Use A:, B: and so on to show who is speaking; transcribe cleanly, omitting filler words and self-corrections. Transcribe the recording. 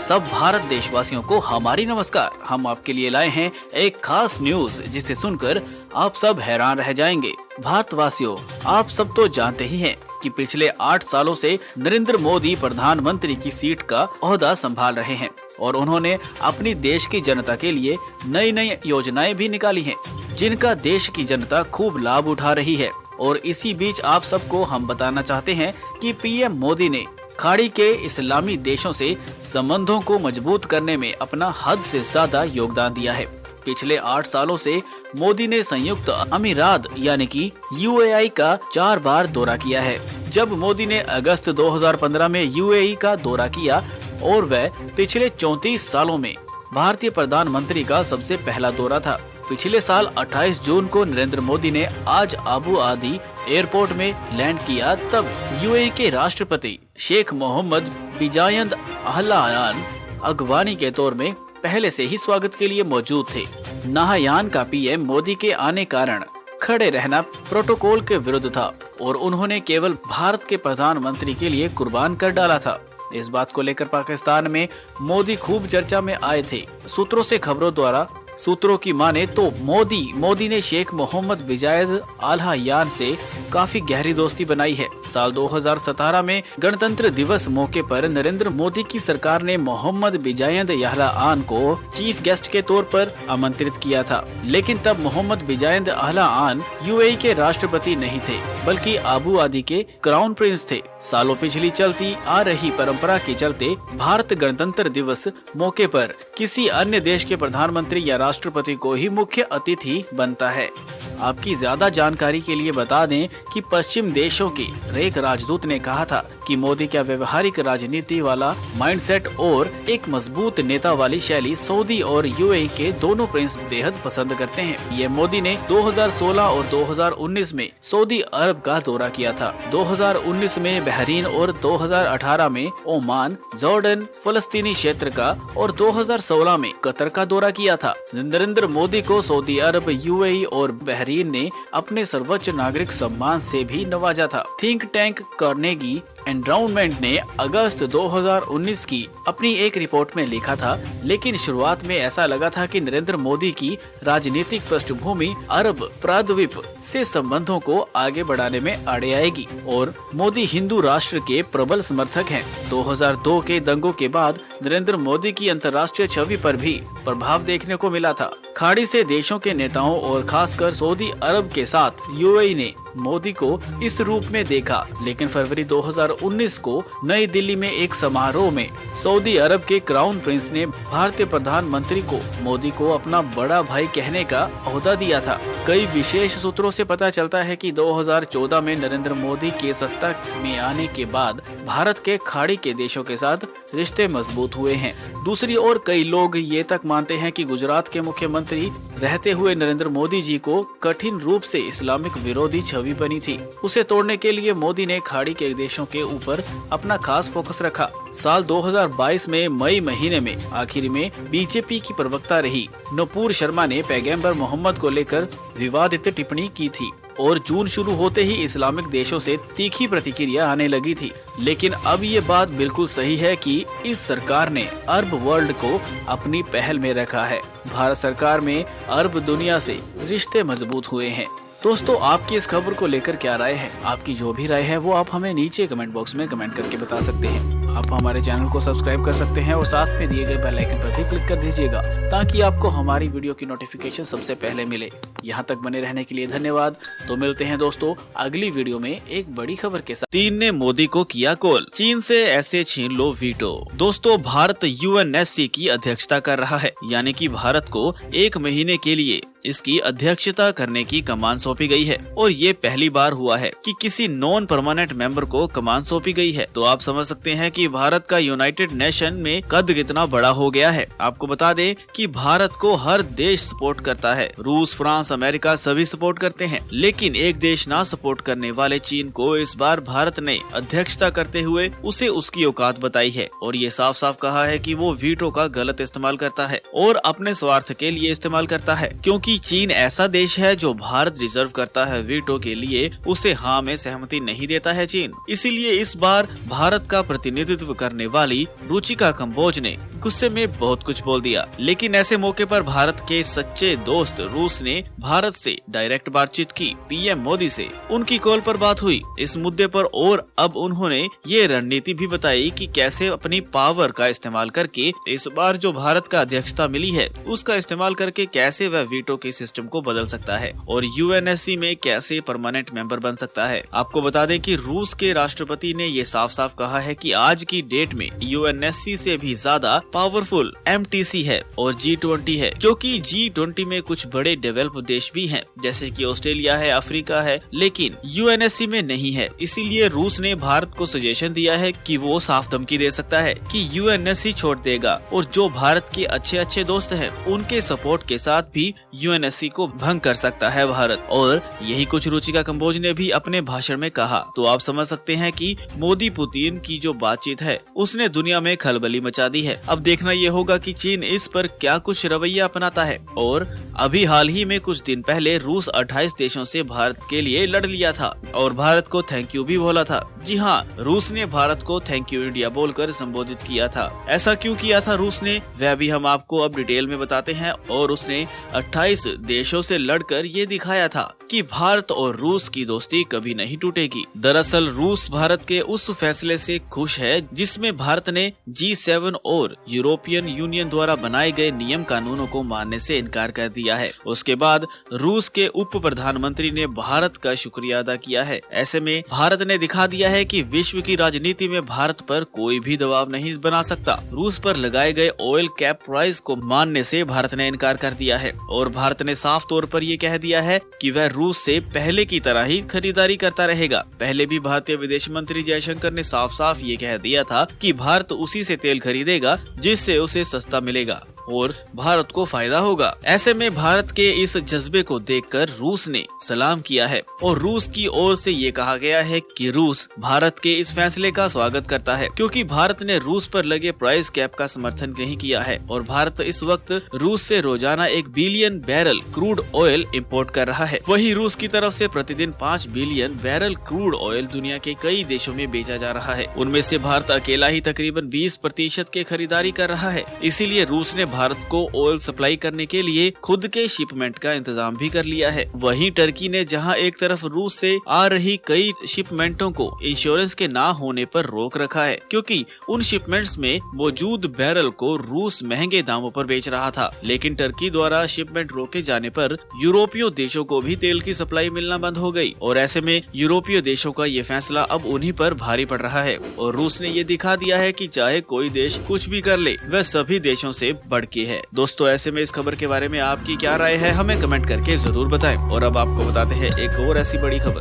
A: सब भारत देशवासियों को हमारी नमस्कार। हम आपके लिए लाए हैं एक खास न्यूज जिसे सुनकर आप सब हैरान रह जाएंगे। भारतवासियों, आप सब तो जानते ही हैं कि पिछले 8 सालों से नरेंद्र मोदी प्रधानमंत्री की सीट का ओहदा संभाल रहे हैं और उन्होंने अपनी देश की जनता के लिए नई नई योजनाएं भी निकाली हैं, जिनका देश की जनता खूब लाभ उठा रही है। और इसी बीच आप सबको हम बताना चाहते हैं कि पीएम मोदी ने खाड़ी के इस्लामी देशों से संबंधों को मजबूत करने में अपना हद से ज्यादा योगदान दिया है। पिछले 8 सालों से मोदी ने संयुक्त अमीरात यानी कि यूएई का 4 बार दौरा किया है। जब मोदी ने अगस्त 2015 में यूएई का दौरा किया और वह पिछले 34 सालों में भारतीय प्रधानमंत्री का सबसे पहला दौरा था। पिछले साल 28 जून को नरेंद्र मोदी ने आज अबू धाबी एयरपोर्ट में लैंड किया। तब यूएई के राष्ट्रपति शेख मोहम्मद बिन जायद अल नाह्यान अगवानी के तौर में पहले से ही स्वागत के लिए मौजूद थे। नाह्यान का पीएम मोदी के आने कारण खड़े रहना प्रोटोकॉल के विरुद्ध था और उन्होंने केवल भारत के प्रधानमंत्री के लिए कुर्बान कर डाला था। इस बात को लेकर पाकिस्तान में मोदी खूब चर्चा में आए थे। सूत्रों की माने तो मोदी ने शेख मोहम्मद बिन जायद अल नाह्यान से काफी गहरी दोस्ती बनाई है। साल 2017 में गणतंत्र दिवस मौके पर नरेंद्र मोदी की सरकार ने मोहम्मद बिन जायद अल नाह्यान को चीफ गेस्ट के तौर पर आमंत्रित किया था, लेकिन तब मोहम्मद बिन जायद अल नाह्यान यूएई के राष्ट्रपति नहीं थे बल्कि अबू धाबी के क्राउन प्रिंस थे। सालों पिछली चलती आ रही परंपरा के चलते भारत गणतंत्र दिवस मौके पर किसी अन्य देश के प्रधानमंत्री या राष्ट्रपति को ही मुख्य अतिथि बनता है। आपकी ज्यादा जानकारी के लिए बता दें कि पश्चिम देशों के एक राजदूत ने कहा था कि मोदी का व्यवहारिक राजनीति वाला माइंडसेट और एक मजबूत नेता वाली शैली सऊदी और यूएई के दोनों प्रिंस बेहद पसंद करते हैं। ये मोदी ने 2016 और 2019 में सऊदी अरब का दौरा किया था। 2019 में बहरीन और 2018 में ओमान, जॉर्डन, फलस्तीनी क्षेत्र का और 2016 में कतर का दौरा किया था। नरेंद्र मोदी को सऊदी अरब, यूएई और बहरीन ने अपने सर्वोच्च नागरिक सम्मान से भी नवाजा था। थिंक टैंक कार्नेगी एंडाउमेंट ने अगस्त 2019 की अपनी एक रिपोर्ट में लिखा था, लेकिन शुरुआत में ऐसा लगा था कि नरेंद्र मोदी की राजनीतिक पृष्ठभूमि अरब प्रायद्वीप से संबंधों को आगे बढ़ाने में आड़े आएगी और मोदी हिंदू राष्ट्र के प्रबल समर्थक हैं। 2002 के दंगों के बाद नरेंद्र मोदी की अंतर्राष्ट्रीय छवि पर भी प्रभाव देखने को मिला था। खाड़ी से देशों के नेताओं और खासकर सऊदी अरब के साथ यूएई ने मोदी को इस रूप में देखा, लेकिन फरवरी 2019 को नई दिल्ली में एक समारोह में सऊदी अरब के क्राउन प्रिंस ने भारतीय प्रधानमंत्री को मोदी को अपना बड़ा भाई कहने का ओहदा दिया था। कई विशेष सूत्रों से पता चलता है कि 2014 में नरेंद्र मोदी के सत्ता में आने के बाद भारत के खाड़ी के देशों के साथ रिश्ते मजबूत हुए हैं। दूसरी ओर कई लोग ये तक मानते हैं कि गुजरात के मुख्यमंत्री रहते हुए नरेंद्र मोदी जी को कठिन रूप से इस्लामिक विरोधी छवि बनी थी। उसे तोड़ने के लिए मोदी ने खाड़ी के देशों के ऊपर अपना खास फोकस रखा। साल 2022 में मई महीने में आखिर में बीजेपी की प्रवक्ता रही नुपुर शर्मा ने पैगंबर मोहम्मद को लेकर विवादित टिप्पणी की थी और जून शुरू होते ही इस्लामिक देशों से तीखी प्रतिक्रिया आने लगी थी। लेकिन अब ये बात बिल्कुल सही है कि इस सरकार ने अरब वर्ल्ड को अपनी पहल में रखा है। भारत सरकार में अरब दुनिया से रिश्ते मजबूत हुए हैं। दोस्तों, आपकी इस खबर को लेकर क्या राय है? आपकी जो भी राय है वो आप हमें नीचे कमेंट बॉक्स में कमेंट करके बता सकते हैं। आप हमारे चैनल को सब्सक्राइब कर सकते हैं और साथ में दिए गए बेल आइकन पर भी क्लिक कर दीजिएगा ताकि आपको हमारी वीडियो की नोटिफिकेशन सबसे पहले मिले। यहाँ तक बने रहने के लिए धन्यवाद। तो मिलते हैं दोस्तों अगली वीडियो में एक बड़ी खबर के साथ। चीन ने मोदी को किया कॉल, चीन से ऐसे छीन लो वीटो। दोस्तों, भारत यूएनएससी की अध्यक्षता कर रहा है, यानी कि भारत को 1 महीने के लिए इसकी अध्यक्षता करने की कमान सौंपी गई है और ये पहली बार हुआ है कि किसी नॉन परमानेंट मेंबर को कमान सौंपी गई है। तो आप समझ सकते हैं कि भारत का यूनाइटेड नेशन में कद कितना बड़ा हो गया है। आपको बता दें कि भारत को हर देश सपोर्ट करता है। रूस, फ्रांस, अमेरिका सभी सपोर्ट करते हैं, लेकिन एक देश ना सपोर्ट करने वाले चीन को इस बार भारत ने अध्यक्षता करते हुए उसे उसकी औकात बताई है और ये साफ साफ कहा है कि वो वीटो का गलत इस्तेमाल करता है और अपने स्वार्थ के लिए इस्तेमाल करता है, क्योंकि क्योंकि चीन ऐसा देश है जो भारत रिजर्व करता है वीटो के लिए उसे हाँ में सहमति नहीं देता है चीन। इसीलिए इस बार भारत का प्रतिनिधित्व करने वाली रुचिका कंबोज ने गुस्से में बहुत कुछ बोल दिया। लेकिन ऐसे मौके पर भारत के सच्चे दोस्त रूस ने भारत से डायरेक्ट बातचीत की। पीएम मोदी से उनकी कॉल पर बात हुई इस मुद्दे पर, और अब उन्होंने ये रणनीति भी बताई कि कैसे अपनी पावर का इस्तेमाल करके इस बार जो भारत का अध्यक्षता मिली है उसका इस्तेमाल करके कैसे वह वीटो के सिस्टम को बदल सकता है और यूएनएससी में कैसे परमानेंट मेंबर बन सकता है। आपको बता दें कि रूस के राष्ट्रपति ने ये साफ साफ कहा है कि आज की डेट में यूएनएससी से भी ज्यादा पावरफुल एमटीसी है और G20 है, क्योंकि G20 में कुछ बड़े डेवलप देश भी हैं जैसे कि ऑस्ट्रेलिया है, अफ्रीका है, लेकिन यूएनएससी में नहीं है। इसीलिए रूस ने भारत को सजेशन दिया है कि वो साफ धमकी दे सकता है कि यूएनएससी छोड़ देगा और जो भारत के अच्छे दोस्त हैं उनके सपोर्ट के साथ भी यूएनएससी को भंग कर सकता है भारत। और यही कुछ रुचिका कंबोज ने भी अपने भाषण में कहा। तो आप समझ सकते हैं कि मोदी पुतिन की जो बातचीत है उसने दुनिया में खलबली मचा दी है। अब देखना ये होगा कि चीन इस पर क्या कुछ रवैया अपनाता है। और अभी हाल ही में कुछ दिन पहले रूस 28 देशों से भारत के लिए लड़ लिया था और भारत को थैंक यू भी बोला था। जी हाँ, रूस ने भारत को थैंक यू इंडिया बोलकर संबोधित किया था। ऐसा क्यों किया था रूस ने, वह भी हम आपको अब डिटेल में बताते हैं। और उसने 28 देशों से लड़कर ये दिखाया था कि भारत और रूस की दोस्ती कभी नहीं टूटेगी। दरअसल रूस भारत के उस फैसले से खुश है जिसमें भारत ने G7 और यूरोपियन यूनियन द्वारा बनाए गए नियम कानूनों को मानने से इनकार कर दिया है। उसके बाद रूस के उप प्रधानमंत्री ने भारत का शुक्रिया अदा किया है। ऐसे में भारत ने दिखा दिया है कि विश्व की राजनीति में भारत पर कोई भी दबाव नहीं बना सकता। रूस पर लगाए गए ऑयल कैप प्राइस को मानने से भारत ने इनकार कर दिया है और भारत ने साफ तौर पर ये कह दिया है कि वह रूस से पहले की तरह ही खरीदारी करता रहेगा। पहले भी भारतीय विदेश मंत्री जयशंकर ने साफ साफ ये कह दिया था कि भारत उसी से तेल खरीदेगा जिससे उसे सस्ता मिलेगा और भारत को फायदा होगा। ऐसे में भारत के इस जज्बे को देखकर रूस ने सलाम किया है और रूस की ओर से ये कहा गया है कि रूस भारत के इस फैसले का स्वागत करता है, क्योंकि भारत ने रूस पर लगे प्राइस कैप का समर्थन नहीं किया है और भारत इस वक्त रूस से रोजाना 1 billion barrel crude oil import कर रहा है। वही रूस की तरफ से प्रतिदिन 5 बिलियन बैरल क्रूड ऑयल दुनिया के कई देशों में बेचा जा रहा है। उनमें से भारत अकेला ही तकरीबन 20% के खरीदारी कर रहा है। इसीलिए रूस ने भारत को ऑयल सप्लाई करने के लिए खुद के शिपमेंट का इंतजाम भी कर लिया है। वहीं टर्की ने जहां एक तरफ रूस से आ रही कई शिपमेंटों को इंश्योरेंस के ना होने पर रोक रखा है, क्योंकि उन शिपमेंट्स में मौजूद बैरल को रूस महंगे दामों पर बेच रहा था। लेकिन टर्की द्वारा शिपमेंट रोके जाने पर यूरोपीय देशों को भी तेल की सप्लाई मिलना बंद हो गई और ऐसे में यूरोपीय देशों का ये फैसला अब उन्हीं पर भारी पड़ रहा है। और रूस ने ये दिखा दिया है कि चाहे कोई देश कुछ भी कर ले, वह सभी देशों से बढ़ के है। दोस्तों, ऐसे में इस खबर के बारे में आपकी क्या राय है, हमें कमेंट करके जरूर बताएं। और अब आपको बताते हैं एक और ऐसी बड़ी खबर।